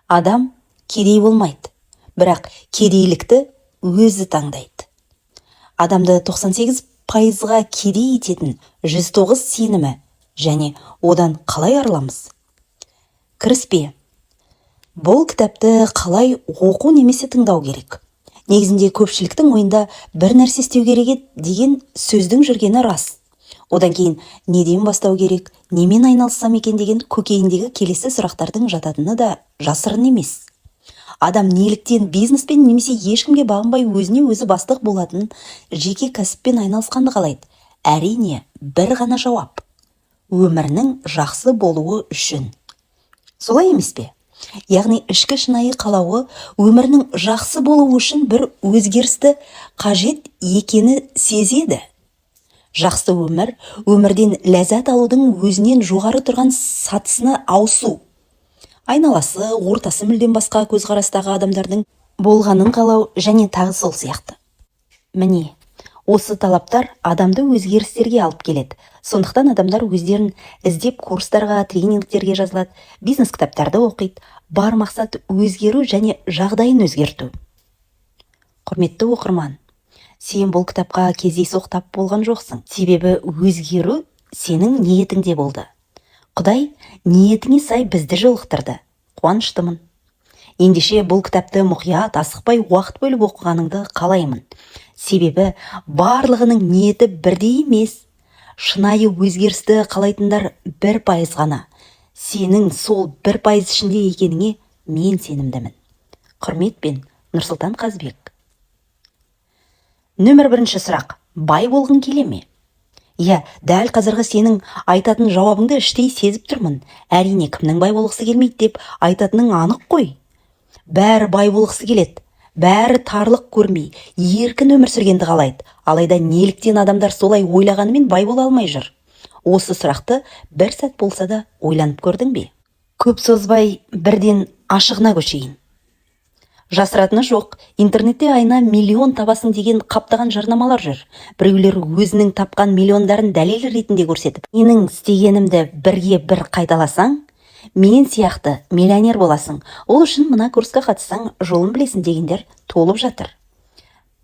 Адам кедей болмайды, бірақ кедейлікті өзі таңдайды. Адамды 98%-ға кедей ететін 109 сенімі және одан қалай арыламыз? Кіріспе. Бұл кітапты қалай оқу немесе тыңдау керек? Негізінде көпшіліктің ойында бір нәрсе істеу керек деген сөздің жүргені рас. Одан кейін неден бастау керек, немен айналыссам екен деген көкейіндегі келесі сұрақтардың жататыны да жасырын емес. Адам неліктен бизнеспен немесе ешкімге бағынбай өзіне өзі бастық болатын жеке кәсіппен айналысқанды қалайды? Әрине, бір ғана жауап. Өмірінің жақсы болуы үшін. Солай емес пе? Яғни ішкі шынайы қалауы өмірінің жақсы болуы үшін бір өзгерісті қажет екені сезеді. Жақсы өмір, өмірден ләззат алудың өзінен жоғары тұрған сатысына ауысу. Айналасы, ортасы мүлдем басқа көзқарастағы адамдардың болғанын қалау және тағы сол сияқты. Міне, осы талаптар адамды өзгерістерге алып келеді. Сондықтан адамдар өздерін іздеп курстарға, тренингтерге жазылады, бизнес кітаптарды оқиды. Бар мақсат өзгеру және жағдайын өзгерту. Құрметті оқырман, сен бұл кітапқа кездейсоқ тап болған жоқсың. Себебі өзгеру сенің ниетіңде болды. Құдай ниетіңе сай бізді жолықтырды. Қуаныштымын. Ендеше бұл кітапты мұқият, асықпай уақыт бөліп оқығаныңды қалаймын. Себебі барлығының ниеті бірдей емес. Шынайы өзгерісті қалайтындар 1% ғана. Сенің сол 1% ішінде екеніңе мен сенімдімін. Құрметпен, Нұрсұлтан Қазбек. Нөмір 1 сұрақ. Бай болғың келе ме? Иә, дәл қазіргі сенің айтатын жауабыңды іштей сезіп тұрмын. Әрине, кімнің бай болғысы келмейді деп айтатының анық қой. Бәрі бай болғысы келеді. Бәрі тарлық көрмей, еркін өмір сүргенді қалайды. Алайда неліктен адамдар солай ойлағанымен бай бола алмай жүр? Осы сұрақты бір сәт болса да ойланып көрдің бе? Көп созбай бірден ашығына көшейін. Жасыратыны жоқ, интернетте айына миллион табасың деген қаптаған жарнамалар жүр. Біреулер өзінің тапқан миллиондарын дәлел ретінде көрсетіп, менің істегенімді бірге бір қайталасаң, мен сияқты миллионер боласың. Ол үшін мына курсқа қатыссаң, жолын білесің дегендер толып жатыр.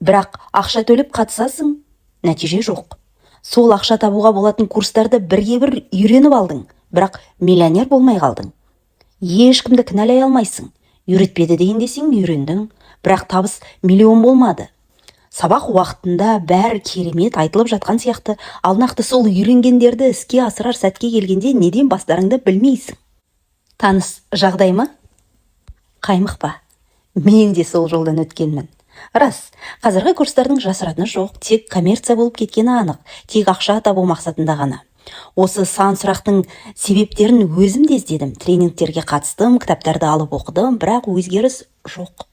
Бірақ ақша төлеп қатысасың, нәтиже жоқ. Сол ақша табуға болатын курстарды бірге бір үйреніп алдың, бірақ миллионер болмай қалдың. Ешкімді кінәлай алмайсың. Үйретпеді деген десең, үйрендің, бірақ табыс миллион болмады. Сабақ уақытында бәрі керемет айтылып жатқан сияқты, ал нақты сол үйренгендерді іске асырар сәтке келгенде неден бастарыңды білмейсің. Таныс жағдай ма? Қаймықпа. Мен де сол жолдан өткенмін. Рас, қазіргі курстардың жасыратыны жоқ, тек коммерция болып кеткені анық, тек ақша табу мақсатында ғана. Осы сан сұрақтың себептерін өзім де іздедім, тренингтерге қатыстым, кітаптарды алып оқыдым, бірақ өзгеріс жоқ.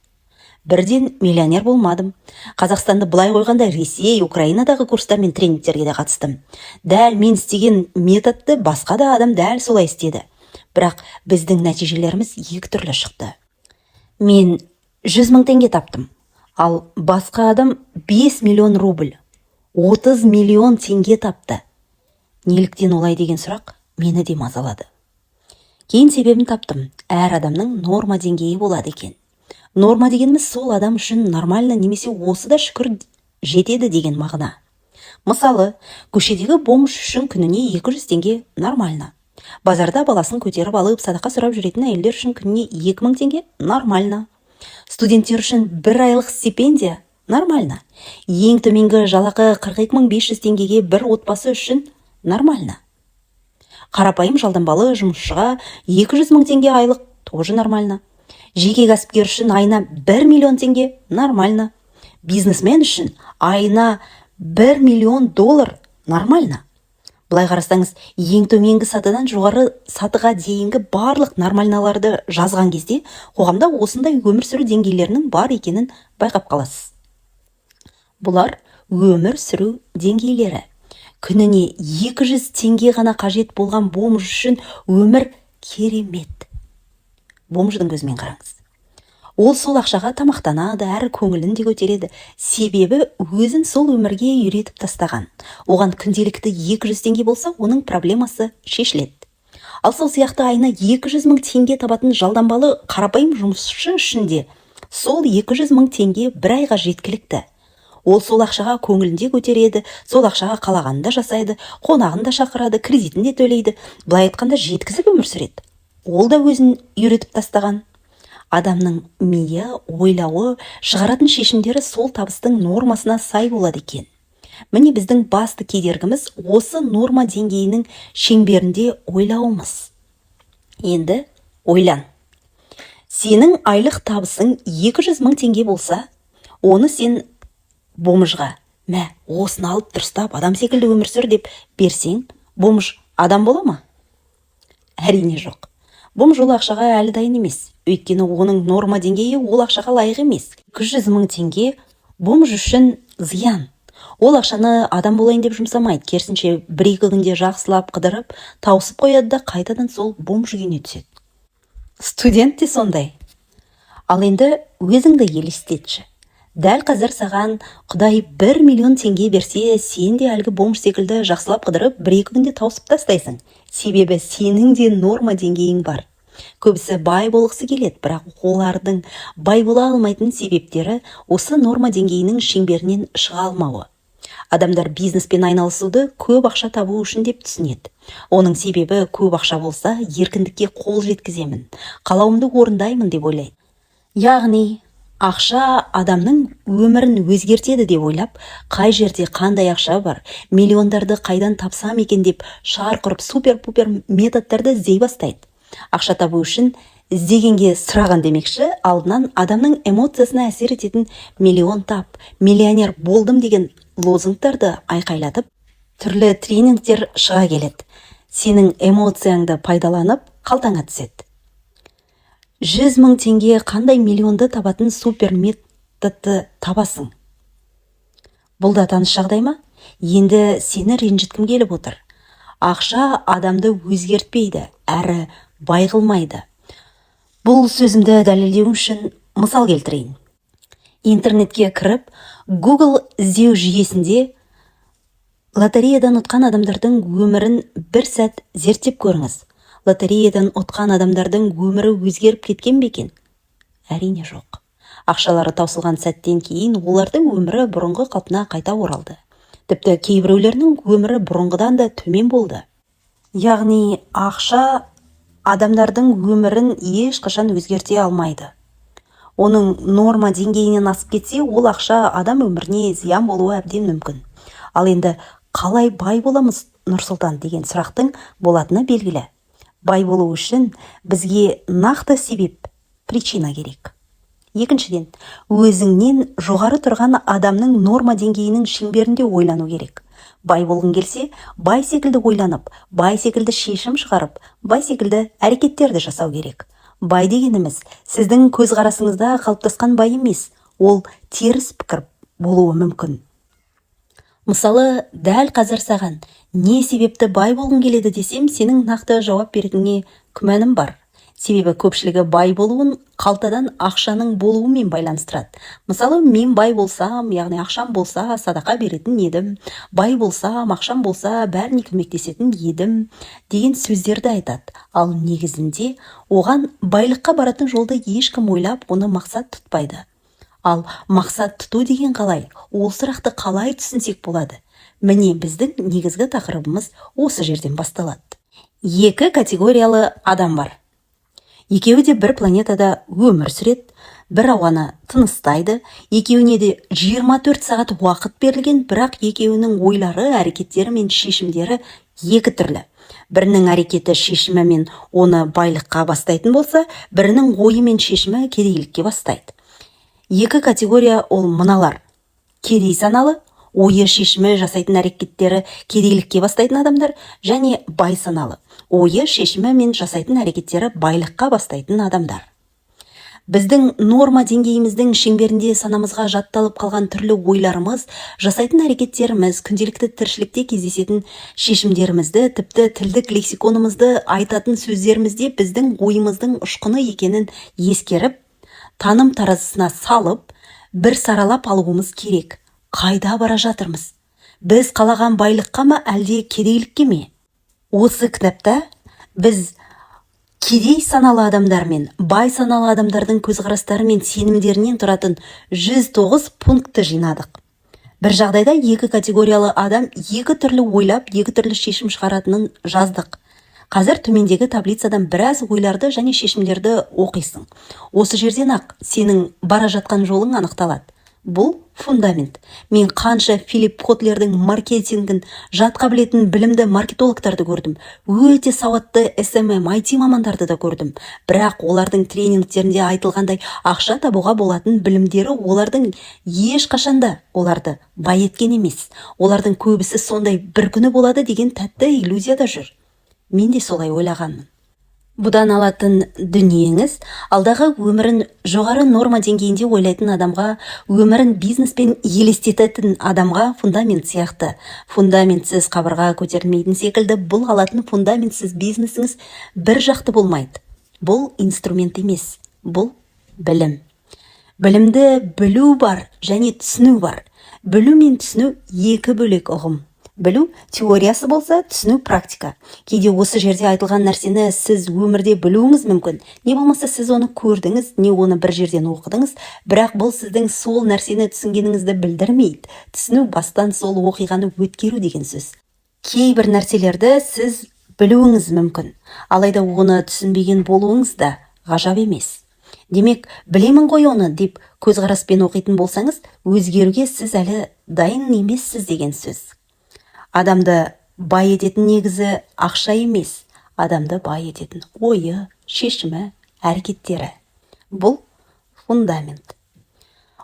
Бірден миллионер болмадым. Қазақстанды былай қойғанда Ресей, Украинадағы курстар мен тренингтерге де қатыстым. Дәл мен істеген методты басқа да адам дәл солай істеді. Бірақ біздің нәтижелеріміз екі түрлі шықты. Мен 100 мың теңге таптым, ал басқа адам 5 миллион рубль, 30 миллион теңге тапты. Неліктен олай деген сұрақ мені де мазалады. Кейін себебін таптым. Әр адамның норма деңгейі болады екен. Норма дегеніміз сол адам үшін нормально немесе осы да шүкір жетеді деген мағына. Мысалы, көшедегі бомж үшін күніне 200 теңге нормально. Базарда баласын көтеріп алып садақа сұрап жүретін әйелдер үшін күніне 2000 теңге нормально. Студенттер үшін 1 айлық стипендия нормально. Ең төменгі жалақы 42500 теңгеге бір отбасы үшін нормально. Қарапайым жалданбалы жұмысшыға 200 мың теңге айлық тоже нормально. Жеке кәсіпкер үшін айына 1 миллион теңге нормально. Бизнесмен үшін айына 1 миллион доллар нормально. Былай қарасаңыз, ең төменгі сатыдан жоғары сатыға дейінгі барлық нормальналарды жазған кезде қоғамда осындай өмір сүру деңгейлерінің бар екенін байқап қаласыз. Бұлар өмір сүру деңгейлері. Күніне 200 теңге ғана қажет болған бомж үшін өмір керемет. Бомждың көзімен қараңыз. Ол сол ақшаға тамақтанады, әрі көңілін де көтереді. Себебі өзін сол өмірге үйретіп тастаған. Оған күнделікті 200 теңге болса, оның проблемасы шешіледі. Ал сол сияқты айына 200 мың теңге табатын жалданбалы қарапайым жұмысшы үшін де сол 200 мың теңге бір айға жеткілікті. Ол сол ақшаға көңілінде көтереді, сол ақшаға қалағанында жасайды, қонағын да шақырады, кредитін де төлейді, былай айтқанда жеткізіп өмір сүреді. Ол да өзін үйретіп тастаған. Адамның миы, ойлауы, шығаратын шешімдері сол табыстың нормасына сай болады екен. Міне біздің басты кедергіміз осы норма деңгейінің шеңберінде ойлауымыз. Енді ойлан. Сенің айлық табысың 200 мың теңге болса, оны сен бомжға, мә, осыны алып дұрыстап адам секілді өмір сүр деп берсең, бомж адам бола ма? Әрине жоқ. Бомж ол ақшаға әлі дайын емес. Өйткені оның норма деңгейі ол ақшаға лайық емес. 200 мың теңге бомж үшін зиян. Ол ақшаны адам болайын деп жұмсамайды. Керісінше бір-екі күнде жақсылап қыдырып, тауысып қояды да қайтадан сол бомж күйіне түседі. Студент те сондай. Ал енді өзіңді елестетші. Дәл қазір саған Құдай 1 миллион теңге берсе, сен де әлгі бомж секілді жақсылап қыдырып, бір-екі күнде тауысып тастайсың. Себебі сенің де норма деңгейің бар. Көбісі бай болғысы келеді, бірақ олардың бай бола алмайтын себептері осы норма деңгейінің шеңберінен шыға алмауы. Адамдар бизнеспен айналысуды көп ақша табу үшін деп түсінеді. Оның себебі көп ақша болса, еркіндікке қол жеткіземін, қалауымды орындаймын деп ойлайды. Яғни, ақша адамның өмірін өзгертеді деп ойлап, қай жерде қандай ақша бар, миллиондарды қайдан тапсам екен деп шарқ ұрып супер-пупер методтарды іздей бастайды. Ақша табу үшін іздегенге сұраған демекші, алдынан адамның эмоциясына әсер ететін миллион тап, миллионер болдым деген лозунгтарды айқайлатып, түрлі тренингтер шыға келеді. Сенің эмоцияңды пайдаланып, қалтаңа түседі. 100 мың теңге қандай миллионды табатын супер методты табасың? Бұл да таныс жағдай ма? Енді сені ренжіткім келіп отыр. Ақша адамды өзгертпейді, әрі бай қылмайды. Бұл сөзімді дәлелдеу үшін мысал келтірейін. Интернетке кіріп, Google іздеу жүйесінде лотереядан ұтқан адамдардың өмірін бір сәт зерттеп көріңіз. Лотереядан ұтқан адамдардың өмірі өзгеріп кеткен бе екен? Әрине жоқ. Ақшалары таусылған сәттен кейін олардың өмірі бұрынғы қалпына қайта оралды. Тіпті кейбіреулерінің өмірі бұрынғыдан да төмен болды. Яғни ақша адамдардың өмірін ешқашан өзгерте алмайды. Оның норма деңгейінен асып кетсе, ол ақша адам өміріне зиян болуы әбден мүмкін. Ал енді қалай бай боламыз, Нұрсұлтан, деген сұрақтың болатыны белгілі. Бай болу үшін бізге нақты себеп, причина керек. Екіншіден, өзіңнен жоғары тұрған адамның норма деңгейінің шеңберінде ойлану керек. Бай болғың келсе, бай секілді ойланып, бай секілді шешім шығарып, бай секілді әрекеттерді жасау керек. Бай дегеніміз сіздің көзқарасыңызда қалыптасқан бай емес, ол теріс пікір болуы мүмкін. Мысалы, дәл қазір саған не себепті бай болғың келеді десем, сенің нақты жауап беретініңе күмәнім бар. Себебі көпшілігі бай болуын қалтадан ақшаның болуымен байланыстырады. Мысалы, мен бай болсам, яғни ақшам болса, садақа беретін едім, бай болсам, ақшам болса, бәріне көмектесетін едім деген сөздерді айтады. Ал негізінде оған байлыққа баратын жолды ешкім ойлап, оны мақсат тұтпайды. Ал мақсат тұту деген қалай? Ол сұрақты қалай түсінсек болады? Міне біздің негізгі тақырыбымыз осы жерден басталады. Екі категориялы адам бар. Екеуі де бір планетада өмір сүреді, бір ауаны тыныстайды, екеуіне де 24 сағат уақыт берілген, бірақ екеуінің ойлары, әрекеттері мен шешімдері екі түрлі. Бірінің әрекеті шешімі мен оны байлыққа бастайтын болса, бірінің ойы мен шешімі кедейлікке бастайды. Екі категория ол мыналар: кедей саналы, ойы шешімі жасайтын әрекеттері кедейлікке бастайтын адамдар, және бай саналы, ойы шешімі мен жасайтын әрекеттері байлыққа бастайтын адамдар. Біздің норма деңгейіміздің шеңберінде санамызға жатталып қалған түрлі ойларымыз, жасайтын әрекеттеріміз, күнделікті тіршілікте кездесетін шешімдерімізді, тіпті тілдік лексиконымызды, айтатын сөздерімізде біздің ойымыздың ұшқыны екенін ескеріп, таным таразысына салып, бір саралап алуымыз керек. Қайда бара жатырмыз? Біз қалаған байлыққа ма, әлде кедейлікке ме? Осы кітапта біз кедей саналы адамдар мен бай саналы адамдардың көзқарастары мен сенімдерінен тұратын 109 пунктті жинадық. Бір жағдайда екі категориялы адам екі түрлі ойлап, екі түрлі шешім шығаратынын жаздық. Қазір төмендегі таблицадан біраз ойларды және шешімдерді оқисың. Осы жерден ақ сенің бара жатқан жолың анықталады. Бұл фундамент. Мен қанша Филипп Котлердің маркетингін жатқа білетін білімді маркетологтарды көрдім. Өте сауатты SMM, IT мамандарды да көрдім. Бірақ олардың тренингтерінде айтылғандай ақша табуға болатын білімдері олардың ешқашанда оларды бай еткен емес. Олардың көбісі сондай бір күні болады деген тәтті иллюзияда жүр. Мен де солай ойлағанмын. Бұдан алатын дүниеңіз алдағы өмірін жоғары норма деңгейінде ойлайтын адамға, өмірін бизнеспен елестететін адамға фундамент сияқты. Фундаментсіз қабырға көтерілмейтін секілді, бұл алатын фундаментсіз бизнесіңіз бір жақты болмайды. Бұл инструмент емес, бұл білім. Білімді білу бар және түсіну бар. Білу мен түсіну екі бөлек ұғым. Білу теориясы болса, түсіну практика. Кейде осы жерде айтылған нәрсені сіз өмірде білуіңіз мүмкін. Не болмаса сіз оны көрдіңіз, не оны бір жерден оқыдыңыз, бірақ бұл сіздің сол нәрсені түсінгеніңізді білдірмейді. Түсіну бастан сол оқиғаны өткеру деген сөз. Кейбір нәрселерді сіз білуіңіз мүмкін, алайда оны түсінбеген болуыңыз да ғажап емес. Демек, білемін ғой оны деп көзқараспен оқитын болсаңыз, өзгеруге сіз әлі дайын емессіз деген сөз. Адамды бай ететін негізі ақша емес, адамды бай ететін ойы, шешімі, әрекеттері. Бұл фундамент.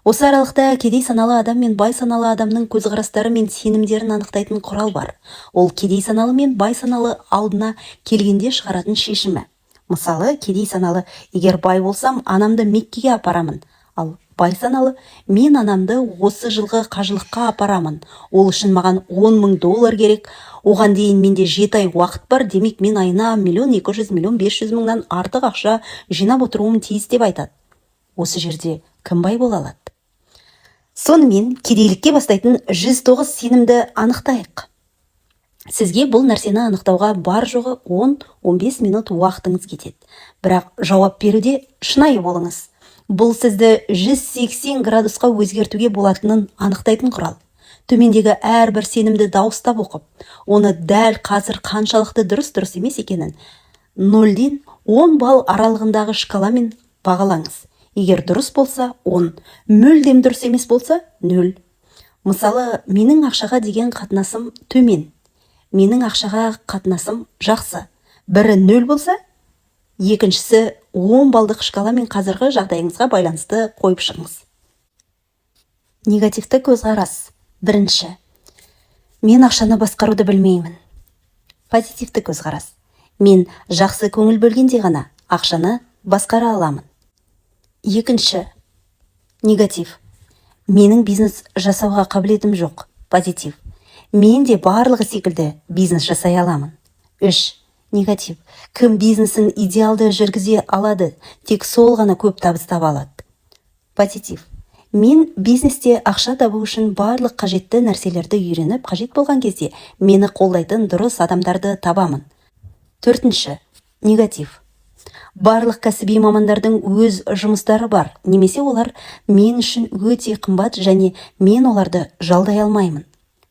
Осы аралықта кедей саналы адам мен бай саналы адамның көзқарастары мен сенімдерін анықтайтын құрал бар. Ол кедей саналы мен бай саналы алдына келгенде шығаратын шешімі. Мысалы, кедей саналы, егер бай болсам, анамды Меккеге апарамын. Ал бай саналы, мен анамды осы жылғы қажылыққа апарамын. Ол үшін маған 10 мың доллар керек. Оған дейін менде 7 ай уақыт бар, демек мен айына 1.200.000, 1.500.000-нан артық ақша жинап отыруым тиіс деп айтады. Осы жерде кім бай бола алады? Сонымен кедейлікке бастайтын 109 сенімді анықтайық. Сізге бұл нәрсені анықтауға бар жоғы 10-15 минут уақытыңыз кетеді. Бірақ жауап беруде шынайы болыңыз. Бұл сізді 180 градусқа өзгертуге болатынын анықтайтын құрал. Төмендегі әрбір сенімді дауыстап оқып, оны дәл қазір қаншалықты дұрыс емес екенін 0-ден 10 балл аралығындағы шкаламен бағалаңыз. Егер дұрыс болса 10, мүлдем дұрыс емес болса 0. Мысалы, менің ақшаға деген қатынасым төмен. Менің ақшаға қатынасым жақсы. Бірі 0 болса, екіншісі 10 балдық шкаламен қазіргі жағдайыңызға байланысты қойып шығыңыз. Негативті көзқарас. Бірінші. Мен ақшаны басқаруды білмеймін. Позитивті көзқарас. Мен жақсы көңіл бөлгенде ғана ақшаны басқара аламын. Екінші. Негатив. Менің бизнес жасауға қабілетім жоқ. Позитив. Мен де барлығы секілді бизнес жасай аламын. 3. Негатив. Кім бизнесін идеалды жүргізе алады, тек сол ғана көп табыс таба алады. Позитив. Мен бизнесте ақша табу үшін барлық қажетті нәрселерді үйреніп, қажет болған кезде мені қолдайтын дұрыс адамдарды табамын. 4. Негатив. Барлық кәсіби мамандардың өз жұмыстары бар, немесе олар мен үшін өте қымбат және мен оларды жалдай алмаймын.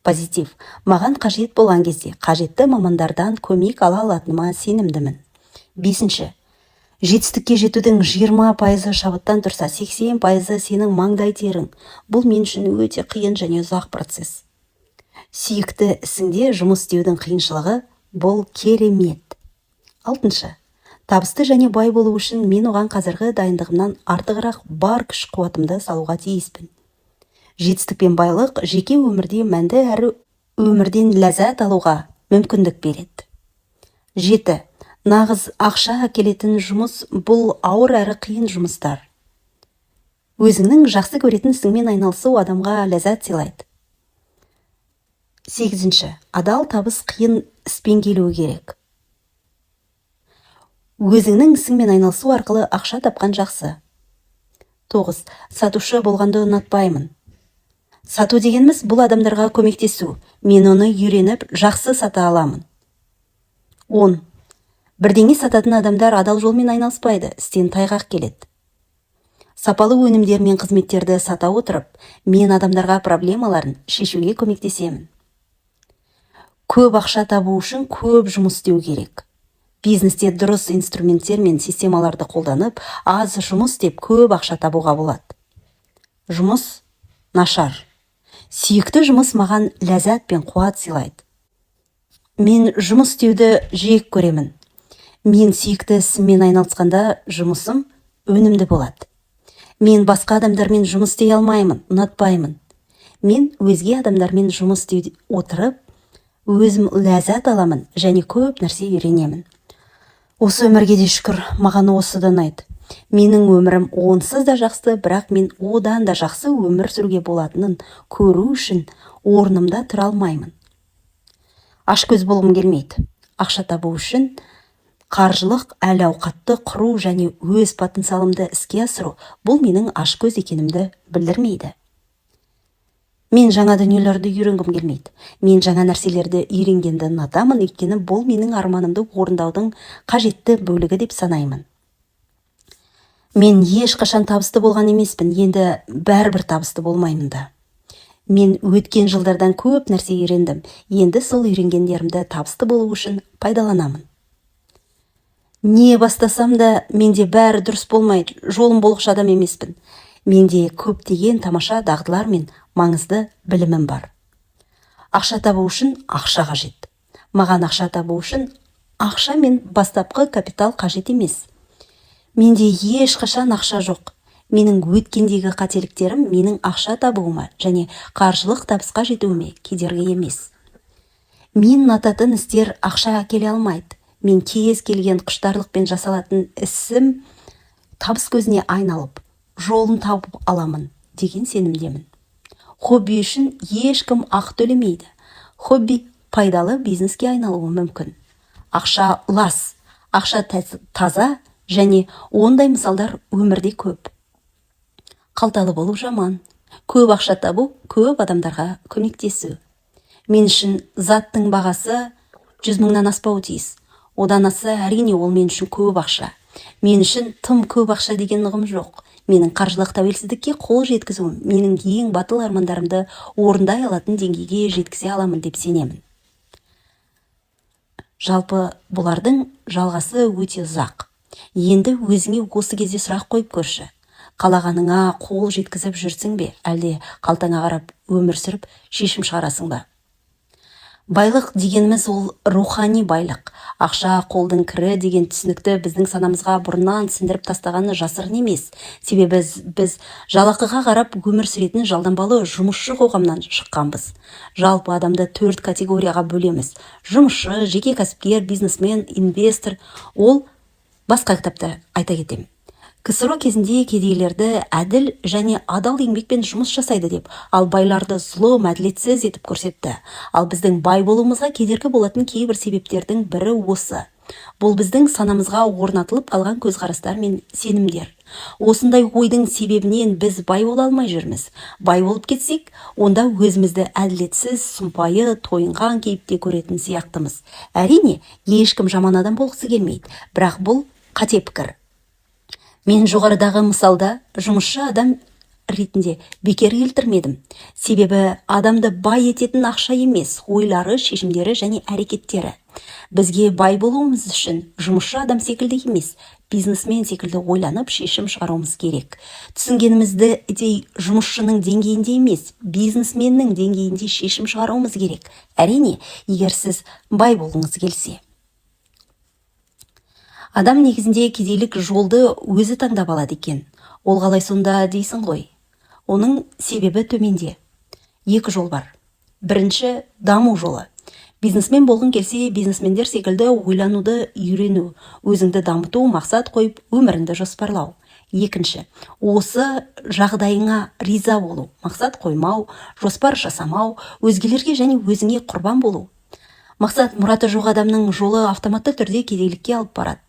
Позитив. Маған қажет болған кезде қажетті мамандардан көмек ала алатыныма сенімдімін. 5. Жетістікке жетудің 20% шабыттан тұрса, 80% сенің маңдай терің. Бұл мен үшін өте қиын және ұзақ процесс. Сүйікті ісіңде жұмыс істеудің қиыншылығы бұл керемет. 6. Табысты және бай болу үшін мен оған қазіргі дайындығымнан артығырақ бар күш қуатымды салуға тиіспін. Жетістік пен байлық жеке өмірде мәнді әрі өмірден ләззат алуға мүмкіндік береді. 7. Нағыз ақша әкелетін жұмыс бұл ауыр әрі қиын жұмыстар. Өзіңнің жақсы көретін ісіңмен айналысу адамға ләззат сыйлайды. 8. Адал табыс қиын іспен келуі керек. Өзіңнің ісіңмен айналысу арқылы ақша тапқан жақсы. 9. Сатушы болғанды ұнатпаймын. Сату дегеніміз бұл адамдарға көмектесу. Мен оны үйреніп, жақсы сата аламын. 10. Бірдеңе сататын адамдар адал жолмен айналыспайды, істен тайғақ келеді. Сапалы өнімдер мен қызметтерді сата отырып, мен адамдарға проблемаларын шешуге көмектесемін. Көп ақша табу үшін көп жұмыс істеу керек. Бизнесте дұрыс инструменттер мен системаларды қолданып, аз жұмыс істеп көп ақша табуға болады. Жұмыс нашар. Сүйікті жұмыс маған ләззат пен қуат сыйлайды. Мен жұмыс істеуді жек көремін. Мен сүйікті ісіммен айналысқанда жұмысым өнімді болады. Мен басқа адамдармен жұмыс істей алмаймын, ұнатпаймын. Мен өзге адамдармен жұмыс істей отырып, өзім ләззат аламын және көп нәрсе үйренемін. Осы өмірге де шүкір, маған осы да ұнайды. Менің өмірім онсыз да жақсы, бірақ мен одан да жақсы өмір сүруге болатынын көру үшін орнымда тұра алмаймын. Ашкөз болғым келмейді. Ақша табу үшін қаржылық әл-ауқатты құру және өз потенциалымды іске асыру бұл менің ашкөз екенімді білдірмейді. Мен жаңа дүниелерді үйренгім келмейді. Мен жаңа нәрселерді үйренгенді ұнатамын, өйткені бұл менің арманымды орындаудың қажетті бөлігі деп санаймын. Мен ешқашан табысты болған емеспін, енді бәрібір табысты болмаймын да. Мен өткен жылдардан көп нәрсе үйрендім, енді сол үйренгендерімді табысты болу үшін пайдаланамын. Не бастасам да менде бәрі дұрыс болмайды, жолым болғыш адам емеспін. Менде көптеген тамаша дағдылар мен маңызды білімім бар. Ақша табу үшін ақша қажет. Маған ақша табу үшін ақша мен бастапқы капитал қажет емес. Менде ешқашан ақша жоқ. Менің өткендегі қателіктерім менің ақша табуыма және қаржылық табысқа жетуіме кедергі емес. Мен ұнататын істер ақша әкеле алмайды. Мен кез келген құштарлықпен жасалатын ісім табыс көзіне айналып, жолын тауып аламын деген сенімдемін. Хобби үшін ешкім ақы төлемейді. Хобби пайдалы бизнеске айналуы мүмкін. Ақша лас, ақша таза және ондай мысалдар өмірде көп. Қалталы болу жаман. Көп ақша табу көп адамдарға көмектесу. Мен үшін заттың бағасы 100 мыңнан аспауы тиіс. Одан аса әрине ол мен үшін көп ақша. Мен үшін тым көп ақша деген ұғым жоқ. Менің қаржылық тәуелсіздікке қол жеткізуім менің ең батыл армандарымды орындай алатын деңгейге жеткізе аламын деп сенемін. Жалпы бұлардың жалғасы өте ұзақ. Енді өзіңе осы кезде сұрақ қойып көрші. Қалағаныңа қол жеткізіп жүрсің бе, әлде қалтаңа қарап өмір сүріп шешім шығарасың ба? Байлық дегеніміз ол рухани байлық. Ақша қолдың кірі деген түсінікті біздің санамызға бұрыннан сіңдіріп тастағаны жасырын емес. Себебі біз жалақыға қарап өмір сүретін жалданбалы жұмысшы қоғамнан шыққанбыз. Жалпы адамды 4 категорияға бөлеміз. Жұмысшы, жеке кәсіпкер, бизнесмен, инвестор. Ол басқа кітапта айта кетемін. КСРО кезінде кедейлерді әділ және адал еңбекпен жұмыс жасайды деп, ал байларды зұлым, әділетсіз етіп көрсетті. Ал біздің бай болуымызға кедергі болатын кейбір себептердің бірі осы. Бұл біздің санамызға орнатылып қалған көзқарастар мен сенімдер. Осындай ойдың себебінен біз бай бола алмай жүрміз. Бай болып кетсек, онда өзімізді әділетсіз, сұмпайы, тойынған кейіпте көретін сияқтымыз. Әрине, ешкім жаман адам болғысы келмейді, бірақ бұл қате пікір. Мен жоғарыдағы мысалда жұмысшы адам ретінде бекер келтірмедім. Себебі адамды бай ететін ақша емес, ойлары, шешімдері және әрекеттері. Бізге бай болуымыз үшін жұмысшы адам секілді емес, бизнесмен секілді ойланып шешім шығаруымыз керек. Түсінгеніміздей жұмысшының деңгейінде емес, бизнесменнің деңгейінде шешім шығаруымыз керек. Әрине, егер сіз бай болғыңыз келсе. Адам негізінде кедейлік жолды өзі таңдап алады екен. Ол қалай сонда дейсің ғой? Оның себебі төменде. 2 жол бар. Бірінші, даму жолы. Бизнесмен болғың келсе, бизнесмендер секілді ойлануды үйрену, өзіңді дамыту, мақсат қойып, өміріңді жоспарлау. Екінші, осы жағдайыңа риза болу, мақсат қоймау, жоспар жасамау, өзгелерге және өзіңе құрбан болу. Мақсат мұраты жоқ адамның жолы автоматты түрде кедейлікке алып барады.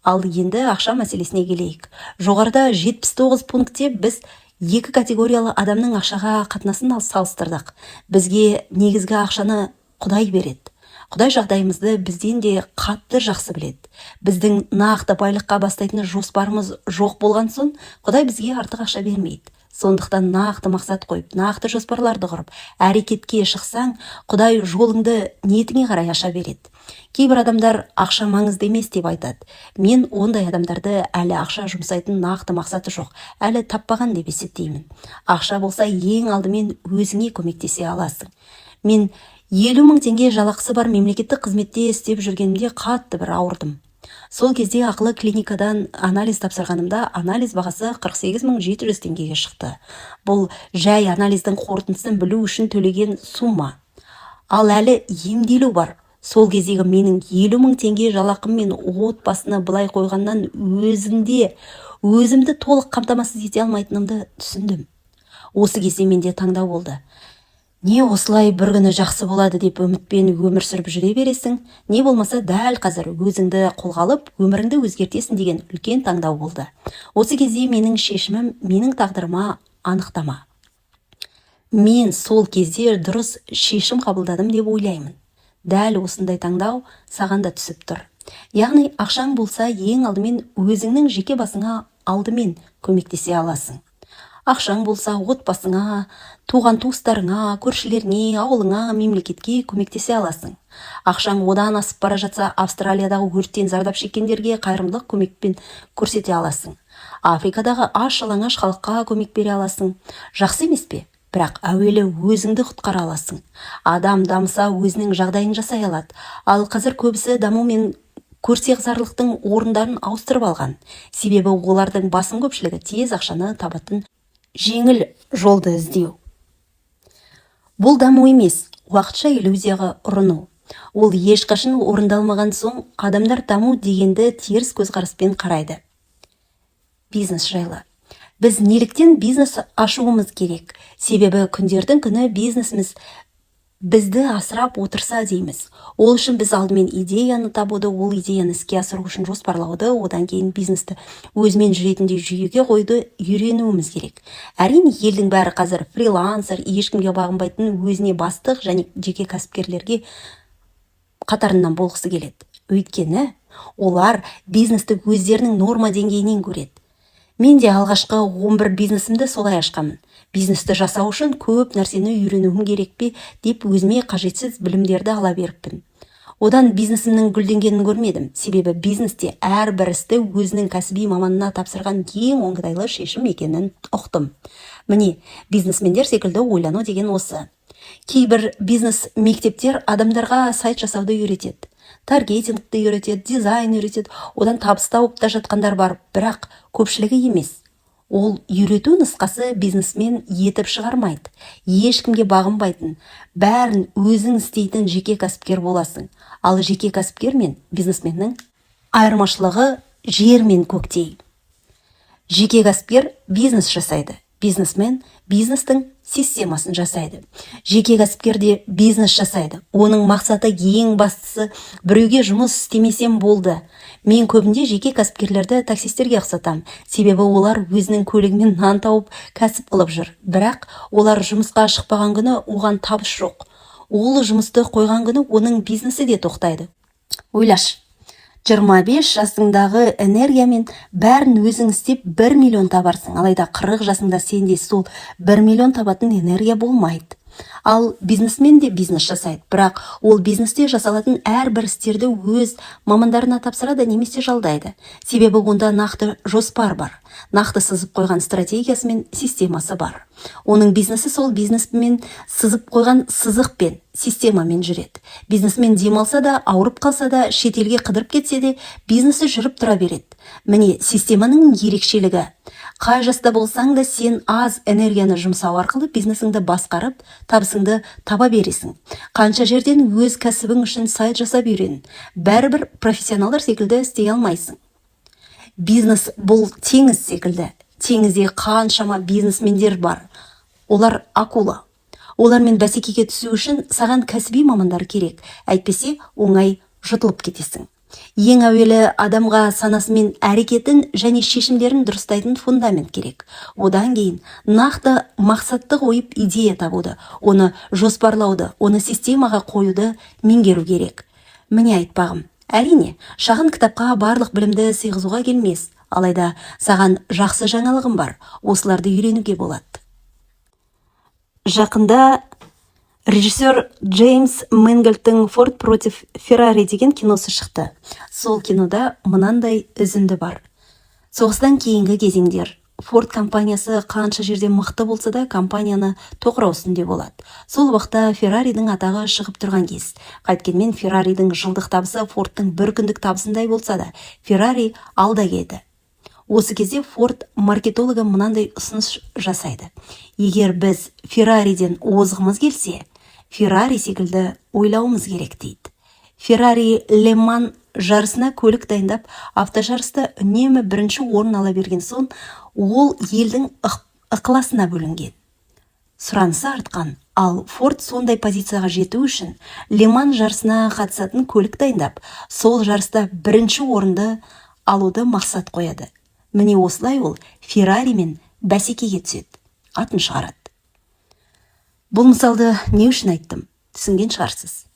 Ал енді ақша мәселесіне келейік. Жоғарыда 79 пунктте біз 2 категориялы адамның ақшаға қатынасын салыстырдық. Бізге негізгі ақшаны Құдай береді. Құдай жағдайымызды бізден де қатты жақсы біледі. Біздің нақты байлыққа бастайтын жоспарымыз жоқ болған соң, Құдай бізге артық ақша бермейді. Сондықтан нақты мақсат қойып, нақты жоспарларды құрып, әрекетке шықсаң, Құдай жолыңды ниетіңе қарай аша береді. Кейбір адамдар ақша маңызды емес деп айтады. Мен ондай адамдарды әлі ақша жұмсайтын нақты мақсаты жоқ, әлі таппаған деп есептеймін. Ақша болса ең алдымен өзіңе көмектесе аласың. Мен 50 мың теңге жалақысы бар мемлекеттік қызметте істеп жүргенімде қатты бір ауырдым. Сол кезде ақылы клиникадан анализ тапсырғанымда анализ бағасы 48.700 теңгеге шықты. Бұл жай анализдің қорытындысын білу үшін төлеген сумма. Ал әлі емделу бар. Сол кездегі менің 50 мың теңге жалақым мен отбасыны былай қойғаннан өзімді толық қамтамасыз ете алмайтынымды түсіндім. Осы кезде менде таңдау болды. Не осылай бір күні жақсы болады деп үмітпен өмір сүріп жүре бересің, не болмаса дәл қазір өзіңді қолға алып, өміріңді өзгертесің деген үлкен таңдау болды. Осы кезде менің шешімім менің тағдырыма анықтама. Мен сол кезде дұрыс шешім қабылдадым деп ойлаймын. Дәл осындай таңдау саған да түсіп тұр. Яғни ақшаң болса ең алдымен өзіңнің жеке басыңа алдымен көмектесе аласың. Ақшаң болса отбасыңа, туған туыстарыңа, көршілеріңе, ауылыңа, мемлекетке көмектесе аласың. Ақшаң одан асып бара жатса, Австралиядағы өрттен зардап шеккендерге қайырымдылық көмекпен көрсете аласың. Африкадағы аш-жалаңаш халыққа көмек бере аласың. Жақсы емес пе? Бірақ әуелі өзіңді құтқара аласың. Адам дамыса өзінің жағдайын жасай алады. Ал қазір көбісі даму мен көрсеғзарлықтың орындарын ауыстырып алған. Себебі олардың басым көпшілігі тез ақшаны табатын жеңіл жолды іздеу. Бұл даму емес, уақытша иллюзияға ұрыну. Ол ешқашан орындалмаған соң, адамдар даму дегенді теріс көзқараспен қарайды. Бизнес жайлы. Біз неліктен бизнес ашуымыз керек? Себебі күндердің күні бизнесіміз бізді асырап отырса дейміз. Ол үшін біз алдымен идеяны табуды, ол идеяны іске асыру үшін жоспарлауды, одан кейін бизнесті өзімен жүретіндей жүйеге қойды үйренуіміз керек. Әрине, елдің бәрі қазір фрилансер, ешкімге бағынбайтын өзіне бастық және жеке кәсіпкерлерге қатарынан болғысы келеді. Өйткені олар бизнесті өздерінің норма деңгейінен көреді. Мен де алғашқы 11 бизнесімді солай ашқанмын. Бизнесті жасау үшін көп нәрсені үйренуім керек пе деп өзіме қажетсіз білімдерді ала беріппін. Одан бизнесімнің гүлденгенін көрмедім. Себебі бизнесте әрбір істі өзінің кәсіби маманына тапсырған ең оңтайлы шешім екенін ұқтым. Міне, бизнесмендер секілді ойлану деген осы. Кейбір бизнес мектептер адамдарға сайт жасауды үйретеді. Таргетингті үйретеді, дизайн үйретеді, одан табыс тауып та жатқандар бар, бірақ көпшілігі емес. Ол үйрету нұсқасы бизнесмен етіп шығармайды. Ешкімге бағынбайтын, бәрін өзің істейтін жеке кәсіпкер боласың. Ал жеке кәсіпкер мен бизнесменнің айырмашылығы жер мен көктей. Жеке кәсіпкер бизнес жасайды. Бизнесмен бизнестің системасын жасайды. Жеке кәсіпкерде бизнес жасайды. Оның мақсаты ең бастысы біреуге жұмыс істемесем болды. Мен көбінде жеке кәсіпкерлерді таксистерге ұқсатам. Себебі олар өзінің көлігімен нан тауып кәсіп қылып жүр. Бірақ олар жұмысқа шықпаған күні оған табыс жоқ. Ол жұмысты қойған күні оның бизнесі де тоқтайды. Ойлашы. 25 жасыңдағы энергиямен бәрін өзің істеп 1 миллион табарсың. Алайда 40 жасыңда сенде сол 1 миллион табатын энергия болмайды. Ал бизнесмен де бизнес жасайды. Бірақ ол бизнесте жасалатын әрбір істерді өз мамандарына тапсырады немесе жалдайды. Себебі онда нақты жоспар бар. Нақты сызып қойған стратегиясы мен системасы бар. Оның бизнесі сол бизнесмен сызып қойған сызықпен, системамен жүреді. Бизнесмен демалса да, ауырып қалса да, шетелге қыдырып кетсе де, бизнесі жүріп тұра береді. Міне, системаның ерекшелігі. Қай жаста болсаң да сен аз энергияны жұмсау арқылы бизнесіңді басқарып, табысыңды таба бересің. Қанша жерден өз кәсібің үшін сайт жасап үйрен. Бәрібір профессионалдар секілді істей алмайсың. Бизнес бұл теңіз секілді. Теңізде қаншама бизнесмендер бар. Олар акула. Олармен бәсекеге түсу үшін саған кәсіби мамандар керек. Әйтпесе оңай жұтылып кетесің. Ең әуелі адамға санасы мен әрекетін және шешімдерін дұрыстайтын фундамент керек. Одан кейін нақты мақсатты қойып идея табуды, оны жоспарлауды, оны системаға қоюды меңгеру керек. Міне айтпағым. Әрине, шағын кітапқа барлық білімді сыйғызуға келмес, алайда саған жақсы жаңалығым бар. Осыларды үйренуге болады. Жақында режиссер Джеймс Мэнгольдтың «Форд против Феррари» деген киносы шықты. Сол кинода мынандай үзінді бар. Соғыстан кейінгі кезеңдер. Форд компаниясы қанша жерде мықты болса да, компанияны тоқырау үстінде болады. Сол уақытта Ферраридің атағы шығып тұрған кез. Қайткенмен Ферраридің жылдық табысы Фордтың бір күндік табысындай болса да, Феррари алда келді. Осы кезде Форд маркетологы мынандай ұсыныс жасайды. Егер біз Феррариден озғымыз келсе, Феррари секілді ойлауымыз керек дейді. Феррари Ле-Ман жарысына көлік дайындап, автожарыста үнемі бірінші орын ала берген соң, ол елдің ықыласына бөлінген. Сұранысы артқан, ал Форд сондай позицияға жету үшін Ле-Ман жарысына қатысатын көлік дайындап, сол жарыста бірінші орынды алуды мақсат қояды. Міне осылай ол Феррари мен бәсекеге түседі, атын шығарады. Бұл мысалды не үшін айттым? Түсінген шығарсыз.